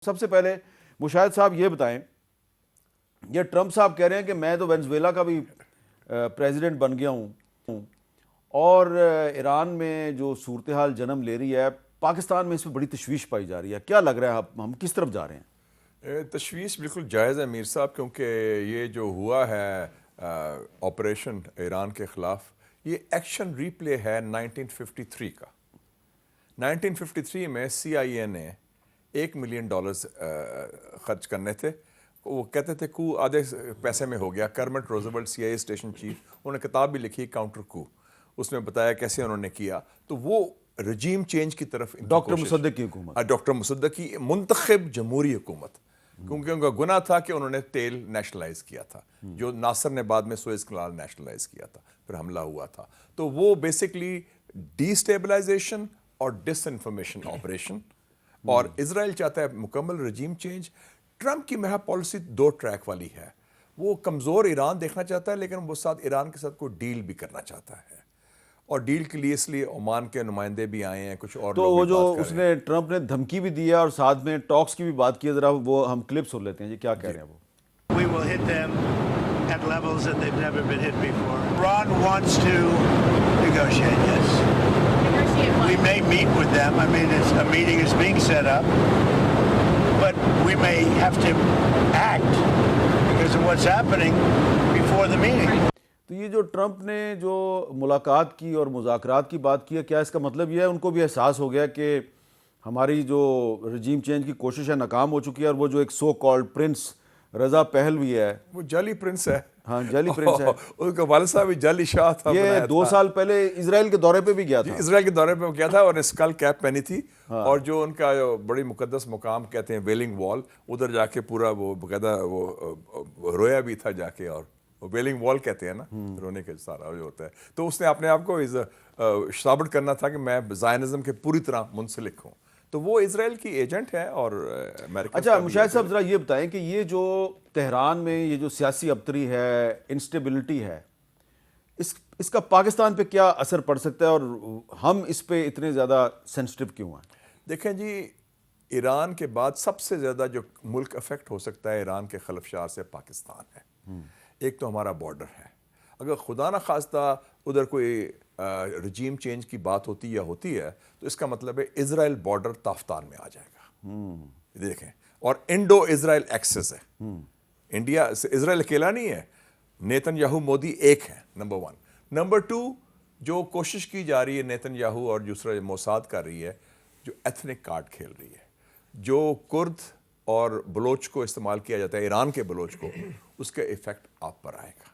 سب سے پہلے مشاہد صاحب یہ بتائیں، یہ ٹرمپ صاحب کہہ رہے ہیں کہ میں تو وینزویلا کا بھی پریزیڈنٹ بن گیا ہوں اور ایران میں جو صورتحال جنم لے رہی ہے، پاکستان میں اس میں بڑی تشویش پائی جا رہی ہے. کیا لگ رہا ہے ہم کس طرف جا رہے ہیں؟ تشویش بالکل جائز ہے میر صاحب، کیونکہ یہ جو ہوا ہے آپریشن ایران کے خلاف، یہ ایکشن ری پلے ہے 1953 کا. 1953 میں سی آئی اے نے $1 ملین خرچ کرنے تھے. وہ کہتے تھے کو آدھے پیسے میں ہو گیا. کرمٹ روزولٹ سی آئی اے اسٹیشن چیف، انہوں نے کتاب بھی لکھی کاؤنٹر کو، اس میں بتایا کیسے انہوں نے کیا. تو وہ رجیم چینج کی طرف ڈاکٹر مصدق کی حکومت، ڈاکٹر مصدق کی منتخب جمہوری حکومت، کیونکہ ان کا گناہ تھا کہ انہوں نے تیل نیشنلائز کیا تھا، جو ناصر نے بعد میں سوئز کنال نیشنلائز کیا تھا، پھر حملہ ہوا تھا. تو وہ بیسکلی ڈی اسٹیبلائزیشن اور ڈس انفارمیشن آپریشن، اور اسرائیل چاہتا ہے مکمل رجیم چینج. ٹرمپ کی محا پالیسی 2 ٹریک والی ہے. وہ کمزور ایران دیکھنا چاہتا ہے، لیکن وہ ساتھ ایران کے ساتھ کوئی ڈیل بھی کرنا چاہتا ہے، اور ڈیل کے لیے اس لیے عمان کے نمائندے بھی آئے ہیں، کچھ اور تو لوگ وہ بھی جو بات کر اس رہے ہیں. نے ٹرمپ نے دھمکی بھی دی ہے اور ساتھ میں ٹاکس کی بھی بات کی ہے، ذرا وہ ہم کلپ سن لیتے ہیں. جی کیا کہہ رہے ہیں وہ؟ We will hit them at levels that they've never been hit before. Iran wants to negotiate, yes. We may meet with them. I mean, a meeting is being set up. But we may have to act because of what's happening before the meeting. تو یہ جو Trump نے جو ملاقات کی اور مذاکرات کی بات کی ہے، کیا اس کا مطلب یہ ہے ان کو بھی احساس ہو گیا کہ ہماری جو رجیم چینج کی کوشش ہے ناکام ہو چکی ہے، اور وہ جو ایک سو کالڈ پرنس رضا پہلوی ہے، وہ جعلی پرنس ہے. ہاں جعلی پرنس ہے، ان کا والد صاحب بھی جعلی شاہ تھا. یہ 2 سال پہلے اسرائیل کے دورے پہ بھی گیا تھا. اسرائیل کے دورے پہ وہ کیا تھا، اور اسکل کیپ پہنی تھی، اور جو ان کا بڑی مقدس مقام کہتے ہیں ویلنگ وال، ادھر جا کے پورا وہ باقاعدہ وہ رویا بھی تھا جا کے، اور وہ ویلنگ وال کہتے ہیں نا، رونے کا سارا جو ہوتا ہے. تو اس نے اپنے آپ کو ثابت کرنا تھا کہ میں زائنزم کے پوری طرح منسلک ہوں. تو وہ اسرائیل کی ایجنٹ ہے اور امریکہ. اچھا مشاہد صاحب، ذرا یہ بتائیں کہ یہ جو تہران میں یہ جو سیاسی ابتری ہے، انسٹیبلٹی ہے، اس کا پاکستان پہ کیا اثر پڑ سکتا ہے، اور ہم اس پہ اتنے زیادہ سینسٹیو کیوں ہیں؟ دیکھیں جی، ایران کے بعد سب سے زیادہ جو ملک افیکٹ ہو سکتا ہے ایران کے خلفشار سے پاکستان ہے. ایک تو ہمارا بارڈر ہے. اگر خدا نہ خواستہ ادھر کوئی رجیم چینج کی بات ہوتی ہے تو اس کا مطلب ہے اسرائیل بارڈر تافتان میں آ جائے گا. دیکھیں، اور انڈو اسرائیل ایکسس ہے. انڈیا اسرائیل اکیلا نہیں ہے، نیتن یاہو مودی ایک ہے، نمبر 1. نمبر 2، جو کوشش کی جا رہی ہے نیتن یاہو اور دوسرا موساد کر رہی ہے، جو ایتھنک کارڈ کھیل رہی ہے، جو کرد اور بلوچ کو استعمال کیا جاتا ہے، ایران کے بلوچ کو، اس کا ایفیکٹ آپ پر آئے گا،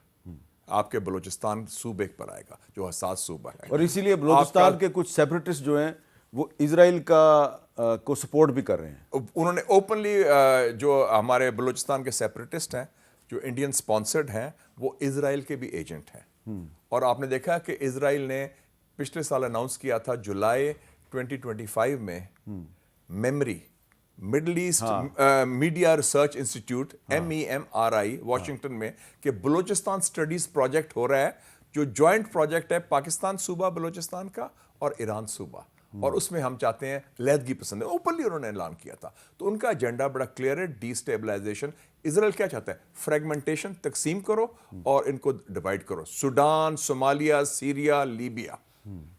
آپ کے بلوچستان صوبے پر آئے گا جو حساس صوبہ ہے. اور اسی لیے بلوچستان کے کچھ سیپریٹسٹ جو ہیں وہ اسرائیل کو سپورٹ بھی کر رہے ہیں. انہوں نے اوپنلی، جو ہمارے بلوچستان کے سیپریٹسٹ ہیں جو انڈین سپانسرڈ ہیں، وہ اسرائیل کے بھی ایجنٹ ہیں. اور آپ نے دیکھا کہ اسرائیل نے پچھلے سال اناؤنس کیا تھا جولائی 2025 میں MEMRI Middle East Media Research Institute MEMRI Washington میں، کہ بلوچستان سٹڈیز پروجیکٹ ہو رہا ہے، جو جوائنٹ پروجیکٹ ہے پاکستان صوبہ بلوچستان کا اور ایران صوبہ، اور اس میں ہم چاہتے ہیں علیحدگی پسند ہے. اوپنلی انہوں نے اعلان کیا تھا. تو ان کا ایجنڈا بڑا کلیئر ہے، ڈی اسٹیبلائزیشن. اسرائیل کیا چاہتا ہے؟ فریگمنٹیشن، تقسیم کرو اور ان کو ڈیوائڈ کرو. سوڈان، صومالیہ، سیریا، لیبیا،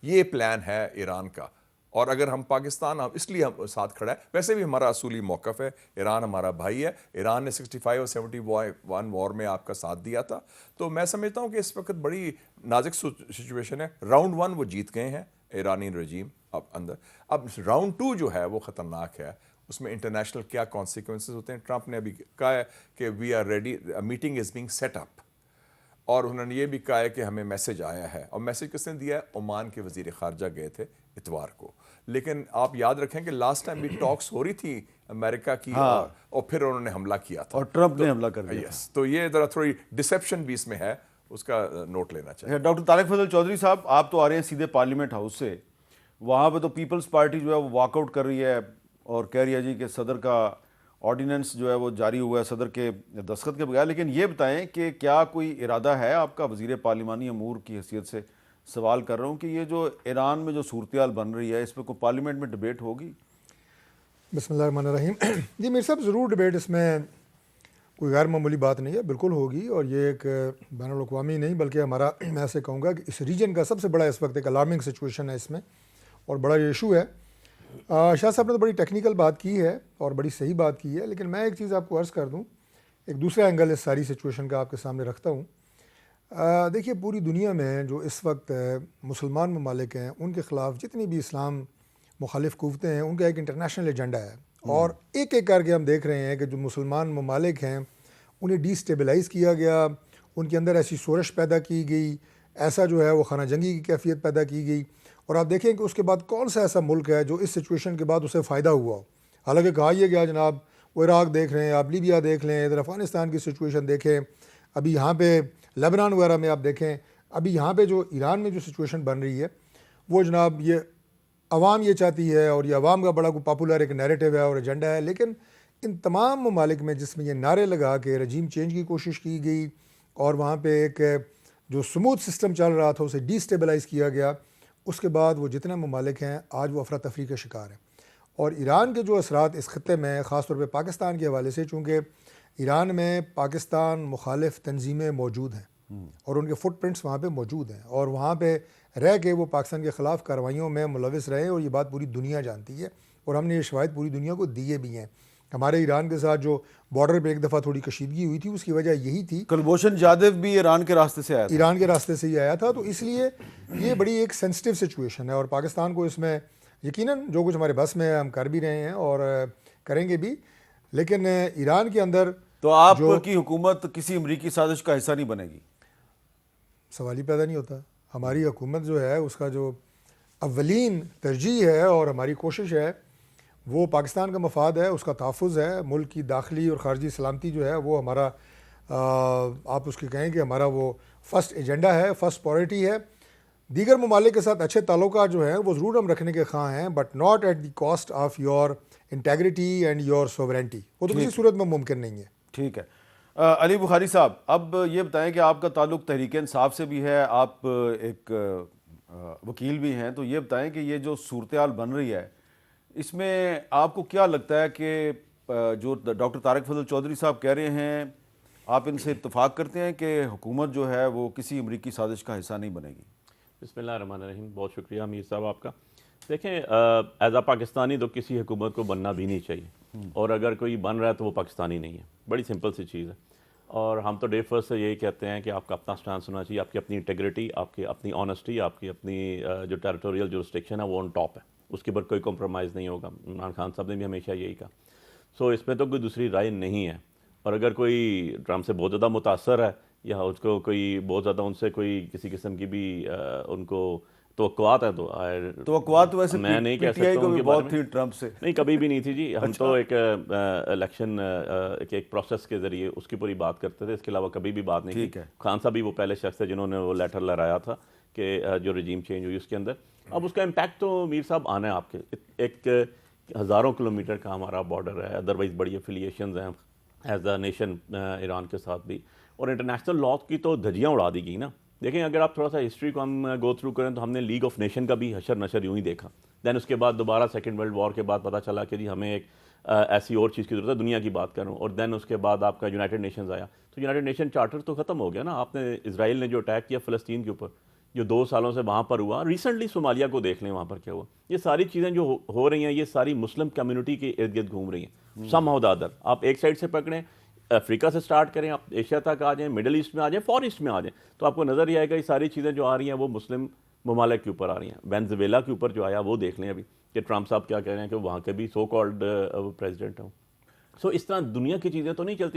یہ پلان ہے ایران کا. اور اگر ہم پاکستان، اس لیے ہم ساتھ کھڑا ہے. ویسے بھی ہمارا اصولی موقف ہے، ایران ہمارا بھائی ہے. ایران نے 65 اور 71 وار میں آپ کا ساتھ دیا تھا. تو میں سمجھتا ہوں کہ اس وقت بڑی نازک سچویشن ہے. راؤنڈ 1 وہ جیت گئے ہیں ایرانی رجیم اندر. اب راؤنڈ 2 جو ہے وہ خطرناک ہے. اس میں انٹرنیشنل کیا کانسیکوینسز ہوتے ہیں. ٹرمپ نے ابھی کہا ہے کہ we are ready, meeting is being set up. اور انہوں نے یہ بھی کہا ہے کہ ہمیں میسج آیا ہے. اور میسج کس نے دیا ہے؟ عمان کے وزیر خارجہ گئے تھے اتوار کو. لیکن آپ یاد رکھیں کہ لاسٹ ٹائم بھی ٹاکس ہو رہی تھی امریکہ کی، اور پھر انہوں نے حملہ کیا تھا، اور ٹرمپ نے حملہ کر دیا. تو یہ ذرا تھوڑی ڈسیپشن بھی اس میں ہے، اس کا نوٹ لینا چاہیے. ڈاکٹر طارق فضل چودھری صاحب، آپ تو آ رہے ہیں سیدھے پارلیمنٹ ہاؤس سے. وہاں پہ تو پیپلز پارٹی جو ہے وہ واک آؤٹ کر رہی ہے اور کہہ رہی ہے جی کہ صدر کا آرڈیننس جو ہے وہ جاری ہوا ہے صدر کے دستخط کے بغیر. لیکن یہ بتائیں کہ کیا کوئی ارادہ ہے آپ کا، وزیر پارلیمانی امور کی حیثیت سے سوال کر رہا ہوں، کہ یہ جو ایران میں جو صورتحال بن رہی ہے اس پہ کوئی پارلیمنٹ میں ڈبیٹ ہوگی؟ بسم اللہ الرحمن الرحیم. جی میر صاحب ضرور ڈبیٹ اس میں کوئی غیر معمولی بات نہیں ہے, بالکل ہوگی, اور یہ ایک بین الاقوامی نہیں بلکہ ہمارا, میں ایسے کہوں گا کہ اس ریجن کا سب سے بڑا اس وقت ایک الارمنگ سچویشن ہے اس میں, اور بڑا یہ ایشو ہے. شاہ صاحب نے تو بڑی ٹیکنیکل بات کی ہے اور بڑی صحیح بات کی ہے, لیکن میں ایک چیز آپ کو عرض کر دوں, ایک دوسرا اینگل اس ساری سچویشن کا آپ کے سامنے رکھتا ہوں. دیکھیے پوری دنیا میں جو اس وقت مسلمان ممالک ہیں ان کے خلاف جتنی بھی اسلام مخالف قوتیں ہیں, ان کا ایک انٹرنیشنل ایجنڈا ہے, اور ایک ایک کر کے ہم دیکھ رہے ہیں کہ جو مسلمان ممالک ہیں انہیں ڈی اسٹیبلائز کیا گیا, ان کے اندر ایسی سورش پیدا کی گئی, ایسا جو ہے وہ خانہ جنگی کی کیفیت پیدا کی گئی, اور آپ دیکھیں کہ اس کے بعد کون سا ایسا ملک ہے جو اس سچویشن کے بعد اسے فائدہ ہوا ہو. حالانکہ کہا یہ گیا جناب وہ عراق دیکھ رہے ہیں, آپ لیبیا دیکھ لیں, ادھر افغانستان کی سچویشن دیکھیں, ابھی یہاں پہ لیبنان وغیرہ میں آپ دیکھیں, ابھی یہاں پہ جو ایران میں جو سچویشن بن رہی ہے وہ جناب یہ عوام یہ چاہتی ہے, اور یہ عوام کا بڑا کوئی پاپولر ایک نیریٹو ہے اور ایجنڈا ہے. لیکن ان تمام ممالک میں جس میں یہ نعرے لگا کے رجیم چینج کی کوشش کی گئی اور وہاں پہ ایک جو سموتھ سسٹم چل رہا تھا اسے ڈی اسٹیبلائز کیا گیا, اس کے بعد وہ جتنے ممالک ہیں آج وہ افراتفری کا شکار ہیں. اور ایران کے جو اثرات اس خطے میں خاص طور پہ پاکستان کے حوالے سے, چونکہ ایران میں پاکستان مخالف تنظیمیں موجود ہیں اور ان کے فٹ پرنٹس وہاں پہ موجود ہیں, اور وہاں پہ رہ کے وہ پاکستان کے خلاف کارروائیوں میں ملوث رہے, اور یہ بات پوری دنیا جانتی ہے, اور ہم نے یہ شواہد پوری دنیا کو دیے بھی ہیں. ہمارے ایران کے ساتھ جو بارڈر پہ ایک دفعہ تھوڑی کشیدگی ہوئی تھی اس کی وجہ یہی تھی, کلبھوشن جادو بھی ایران کے راستے سے آیا تھا. ایران کے راستے سے ہی آیا تھا. تو اس لیے یہ بڑی ایک سینسٹیو سچویشن ہے, اور پاکستان کو اس میں یقیناً جو کچھ ہمارے بس میں ہم کر بھی رہے ہیں اور کریں گے بھی, لیکن ایران کے اندر تو آپ کی حکومت کسی امریکی سازش کا حصہ نہیں بنے گی؟ سوال ہی پیدا نہیں ہوتا. ہماری حکومت جو ہے اس کا جو اولین ترجیح ہے اور ہماری کوشش ہے وہ پاکستان کا مفاد ہے, اس کا تحفظ ہے, ملک کی داخلی اور خارجی سلامتی جو ہے وہ ہمارا آپ اس کے کہیں کہ ہمارا وہ فرسٹ ایجنڈا ہے, فرسٹ پرائرٹی ہے. دیگر ممالک کے ساتھ اچھے تعلقات جو ہیں وہ ضرور ہم رکھنے کے خواہاں ہیں, but not at the cost of your integrity and your sovereignty. وہ تو کسی صورت میں ممکن نہیں ہے. ٹھیک ہے. علی بخاری صاحب, اب یہ بتائیں کہ آپ کا تعلق تحریک انصاف سے بھی ہے, آپ ایک وکیل بھی ہیں, تو یہ بتائیں کہ یہ جو صورتحال بن رہی ہے اس میں آپ کو کیا لگتا ہے کہ جو ڈاکٹر طارق فضل چودھری صاحب کہہ رہے ہیں, آپ ان سے اتفاق کرتے ہیں کہ حکومت جو ہے وہ کسی امریکی سازش کا حصہ نہیں بنے گی؟ بسم اللہ الرحمن الرحیم. بہت شکریہ امیر صاحب آپ کا. دیکھیں ایز اے پاکستانی تو کسی حکومت کو بننا بھی نہیں چاہیے, اور اگر کوئی بن رہا ہے تو وہ پاکستانی نہیں ہے. بڑی سمپل سی چیز ہے, اور ہم تو ڈے فرسٹ سے یہی کہتے ہیں کہ آپ کا اپنا سٹانس ہونا چاہیے, آپ کی اپنی انٹیگریٹی, آپ کی اپنی آنیسٹی, آپ کی اپنی جو ٹیریٹوریل جورسڈکشن ہے وہ آن ٹاپ ہے, اس کے اوپر کوئی کمپرومائز نہیں ہوگا. عمران خان صاحب نے بھی ہمیشہ یہی کہا. سو اس میں تو کوئی دوسری رائے نہیں ہے. اور اگر کوئی ٹرمپ سے بہت زیادہ متاثر ہے یا اس کو کوئی بہت زیادہ ان سے کوئی کسی قسم کی بھی ان کو توقعات ہیں, تو توقعات ویسے میں نہیں کہہ سکتا ہوں کہ بہت تھی ٹرمپ سے, نہیں کبھی بھی نہیں تھی جی. ہم تو ایک الیکشن ایک پروسیس کے ذریعے اس کی پوری بات کرتے تھے, اس کے علاوہ کبھی بھی بات نہیں کی. خان صاحب بھی وہ پہلے شخص تھے جنہوں نے وہ لیٹر لہرایا تھا کہ جو رجیم چینج ہوئی اس کے اندر. اب اس کا امپیکٹ تو میر صاحب آنا ہے آپ کے. ایک ہزاروں کلومیٹر کا ہمارا بارڈر ہے, ادروائز بڑی افیلیشنز ہیں ایز اے نیشن ایران کے ساتھ بھی, اور انٹرنیشنل لاء کی تو دھجیاں اڑا دی گئی نا. دیکھیں اگر آپ تھوڑا سا ہسٹری کو ہم گو تھرو کریں تو ہم نے لیگ آف نیشن کا بھی حشر نشر یوں ہی دیکھا. دین اس کے بعد دوبارہ سیکنڈ ورلڈ وار کے بعد پتہ چلا کہ جی ہمیں ایک ایسی اور چیز کی ضرورت ہے, دنیا کی بات کروں. اور دین اس کے بعد آپ کا یونائٹڈ نیشنز آیا, تو یونائٹڈ نیشن چارٹر تو ختم ہو گیا نا. آپ نے اسرائیل نے جو اٹیک کیا فلسطین کے اوپر, جو 2 سالوں سے وہاں پر ہوا, ریسنٹلی صومالیہ کو دیکھ لیں وہاں پر کیا ہوا. یہ ساری چیزیں جو ہو رہی ہیں یہ ساری مسلم کمیونٹی کے ارد گرد گھوم رہی ہیں سم ہاؤ دی ادر. آپ ایک سائڈ سے پکڑیں, افریقہ سے سٹارٹ کریں, آپ ایشیا تک آ جائیں, مڈل ایسٹ میں آ جائیں, فار ایسٹ میں آ جائیں, تو آپ کو نظر یہ آئے گا یہ ساری چیزیں جو آ رہی ہیں وہ مسلم ممالک کے اوپر آ رہی ہیں. وینزویلا کے اوپر جو آیا وہ دیکھ لیں ابھی کہ ٹرمپ صاحب کیا کہہ رہے ہیں کہ وہاں کے بھی سو کالڈ پریزیڈنٹ ہوں. سو اس طرح دنیا کی چیزیں تو نہیں چلتی.